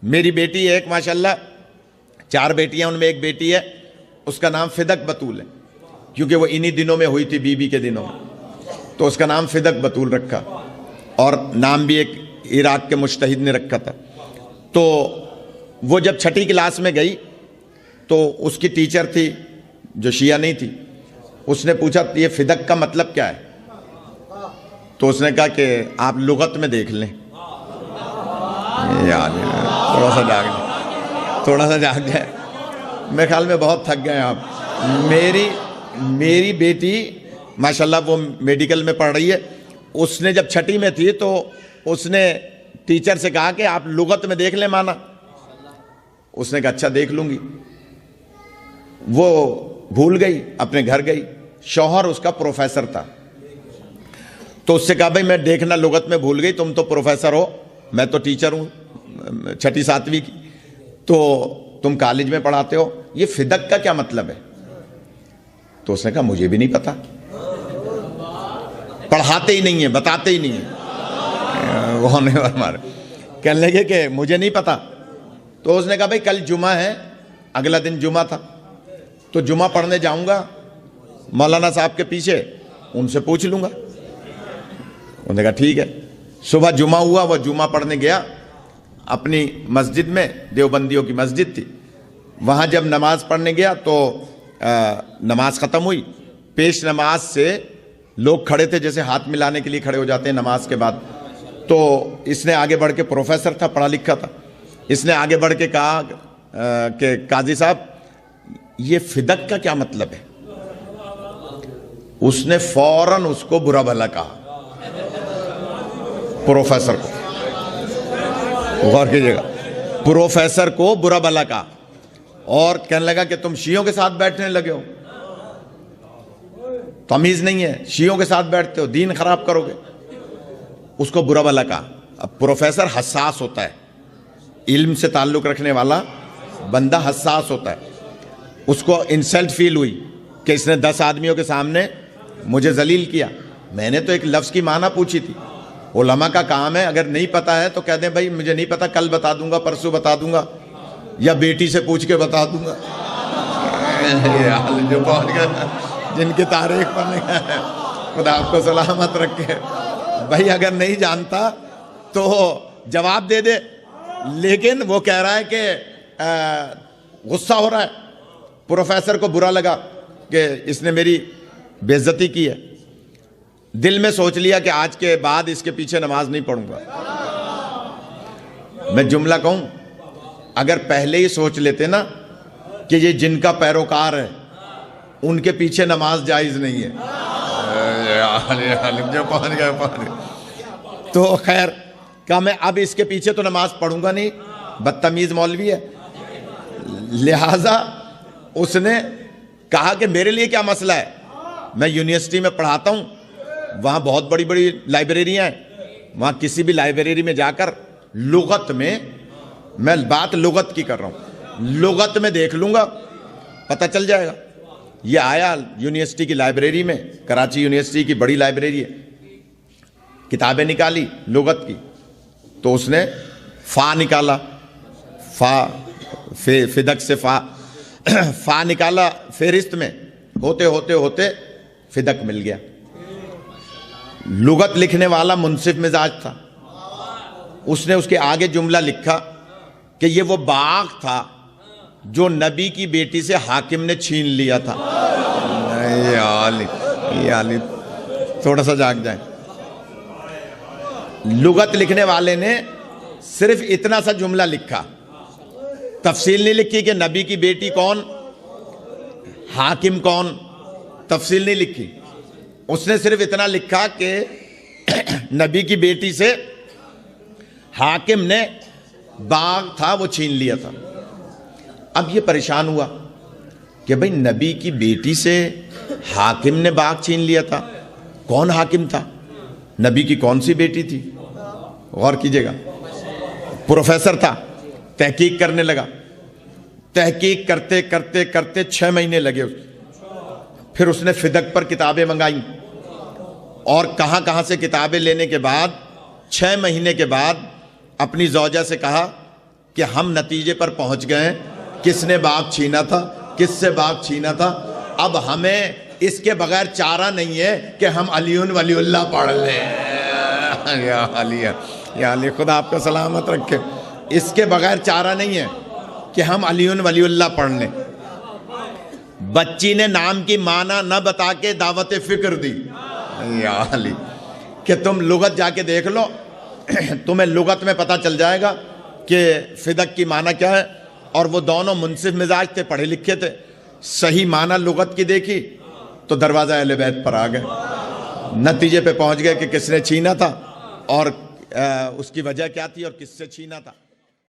میری بیٹی ایک ماشاءاللہ 4 بیٹیاں، ان میں ایک بیٹی ہے اس کا نام فدق بطول ہے، کیونکہ وہ انہی دنوں میں ہوئی تھی، بی کے دنوں میں، تو اس کا نام فدق بطول رکھا، اور نام بھی ایک عراق کے مجتہد نے رکھا تھا۔ تو وہ جب 6ٹھی کلاس میں گئی تو اس کی ٹیچر تھی جو شیعہ نہیں تھی، اس نے پوچھا یہ فدق کا مطلب کیا ہے؟ تو اس نے کہا کہ آپ لغت میں دیکھ لیں۔ یار تھوڑا سا جاگ جائے، میرے خیال میں بہت تھک گئے آپ۔ میری بیٹی ماشاءاللہ وہ میڈیکل میں پڑھ رہی ہے، اس نے جب 6ٹھی میں تھی تو اس نے ٹیچر سے کہا کہ آپ لغت میں دیکھ لیں معنی۔ اس نے کہا اچھا دیکھ لوں گی۔ وہ بھول گئی، اپنے گھر گئی، شوہر اس کا پروفیسر تھا، تو اس سے کہا بھائی میں دیکھنا لغت میں بھول گئی، تم تو پروفیسر ہو، میں تو ٹیچر ہوں 6ٹھی 7ویں کی، تو تم کالج میں پڑھاتے ہو، یہ فدق کا کیا مطلب ہے؟ تو اس نے کہا مجھے بھی نہیں پتا، پڑھاتے ہی نہیں ہیں، بتاتے ہی نہیں ہیں، وہ ہمارے کہنے لگے کہ مجھے نہیں پتا۔ تو اس نے کہا بھائی کل جمعہ ہے، اگلا دن جمعہ تھا، تو جمعہ پڑھنے جاؤں گا مولانا صاحب کے پیچھے، ان سے پوچھ لوں گا۔ انہوں نے کہا ٹھیک ہے۔ صبح جمعہ ہوا، وہ جمعہ پڑھنے گیا اپنی مسجد میں، دیوبندیوں کی مسجد تھی، وہاں جب نماز پڑھنے گیا تو نماز ختم ہوئی، پیش نماز سے لوگ کھڑے تھے جیسے ہاتھ ملانے کے لیے کھڑے ہو جاتے ہیں نماز کے بعد، تو اس نے آگے بڑھ کے، پروفیسر تھا پڑھا لکھا تھا، اس نے آگے بڑھ کے کہا کہ قاضی صاحب یہ فدق کا کیا مطلب ہے؟ اس نے فوراً اس کو برا بھلا کہا، پروفیسر کو، غور کیجیے گا، پروفیسر کو برا بھلا کہا، اور کہنے لگا کہ تم شیعوں کے ساتھ بیٹھنے لگے ہو، تمیز نہیں ہے، شیعوں کے ساتھ بیٹھتے ہو، دین خراب کرو گے۔ اس کو برا بھلا کہا۔ اب پروفیسر حساس ہوتا ہے، علم سے تعلق رکھنے والا بندہ حساس ہوتا ہے، اس کو انسلٹ فیل ہوئی کہ اس نے 10 آدمیوں کے سامنے مجھے ذلیل کیا، میں نے تو ایک لفظ کی معنی پوچھی تھی۔ علماء کا کام ہے، اگر نہیں پتا ہے تو کہہ دیں بھائی مجھے نہیں پتا، کل بتا دوں گا، پرسوں بتا دوں گا، یا بیٹی سے پوچھ کے بتا دوں گا۔ جو پہنچ گئے جن کی تاریخ پڑھنے گئے، خدا آپ کو سلامت رکھے۔ بھائی اگر نہیں جانتا تو جواب دے دے، لیکن وہ کہہ رہا ہے کہ غصہ ہو رہا ہے، پروفیسر کو برا لگا کہ اس نے میری بے عزتی کی ہے، دل میں سوچ لیا کہ آج کے بعد اس کے پیچھے نماز نہیں پڑھوں گا۔ میں جملہ کہوں، اگر پہلے ہی سوچ لیتے نا کہ یہ جن کا پیروکار ہے ان کے پیچھے نماز جائز نہیں ہے، جو پہنچ گئے تو خیر کہا میں اب اس کے پیچھے تو نماز پڑھوں گا نہیں، بدتمیز مولوی ہے۔ لہٰذا اس نے کہا کہ میرے لیے کیا مسئلہ ہے، میں یونیورسٹی میں پڑھاتا ہوں، وہاں بہت بڑی بڑی لائبریریاں ہیں، وہاں کسی بھی لائبریری میں جا کر لغت میں بات لغت کی کر رہا ہوں، لغت میں دیکھ لوں گا، پتہ چل جائے گا۔ یہ آیا یونیورسٹی کی لائبریری میں، کراچی یونیورسٹی کی بڑی لائبریری ہے، کتابیں نکالی لغت کی، تو اس نے فا نکالا، فدق سے فا نکالا، فہرست میں ہوتے ہوتے ہوتے فدق مل گیا۔ لغت لکھنے والا منصف مزاج تھا، اس نے اس کے آگے جملہ لکھا کہ یہ وہ باغ تھا جو نبی کی بیٹی سے حاکم نے چھین لیا تھا۔ تھوڑا سا جاگ جائیں۔ لغت لکھنے والے نے صرف اتنا سا جملہ لکھا، تفصیل نہیں لکھی کہ نبی کی بیٹی کون، حاکم کون، تفصیل نہیں لکھی، اس نے صرف اتنا لکھا کہ نبی کی بیٹی سے حاکم نے باغ تھا وہ چھین لیا تھا۔ اب یہ پریشان ہوا کہ بھئی نبی کی بیٹی سے حاکم نے باغ چھین لیا تھا، کون حاکم تھا، نبی کی کون سی بیٹی تھی؟ غور کیجئے گا، پروفیسر تھا، تحقیق کرنے لگا، تحقیق کرتے کرتے کرتے 6 مہینے لگے، پھر اس نے فدق پر کتابیں منگائیں، اور کہاں کہاں سے کتابیں لینے کے بعد 6 مہینے کے بعد اپنی زوجہ سے کہا کہ ہم نتیجے پر پہنچ گئے ہیں کس نے باغ چھینا تھا، کس سے باغ چھینا تھا. اب ہمیں اس کے بغیر چارہ نہیں ہے کہ ہم علی ولی اللہ پڑھ لیں. یا علی خدا آپ کا سلامت رکھے. اس کے بغیر چارہ نہیں ہے کہ ہم علی ولی اللہ پڑھ لیں. بچی نے نام کی معنی نہ بتا کے دعوت فکر دی. یا علی کہ تم لغت جا کے دیکھ لو، تمہیں لغت میں پتہ چل جائے گا کہ فدق کی معنی کیا ہے. اور وہ دونوں منصف مزاج تھے، پڑھے لکھے تھے. صحیح معنی لغت کی دیکھی تو دروازہ اہل بیت پر آ گئے. نتیجے پہ پہنچ گئے کہ کس نے چھینا تھا اور اس کی وجہ کیا تھی اور کس سے چھینا تھا.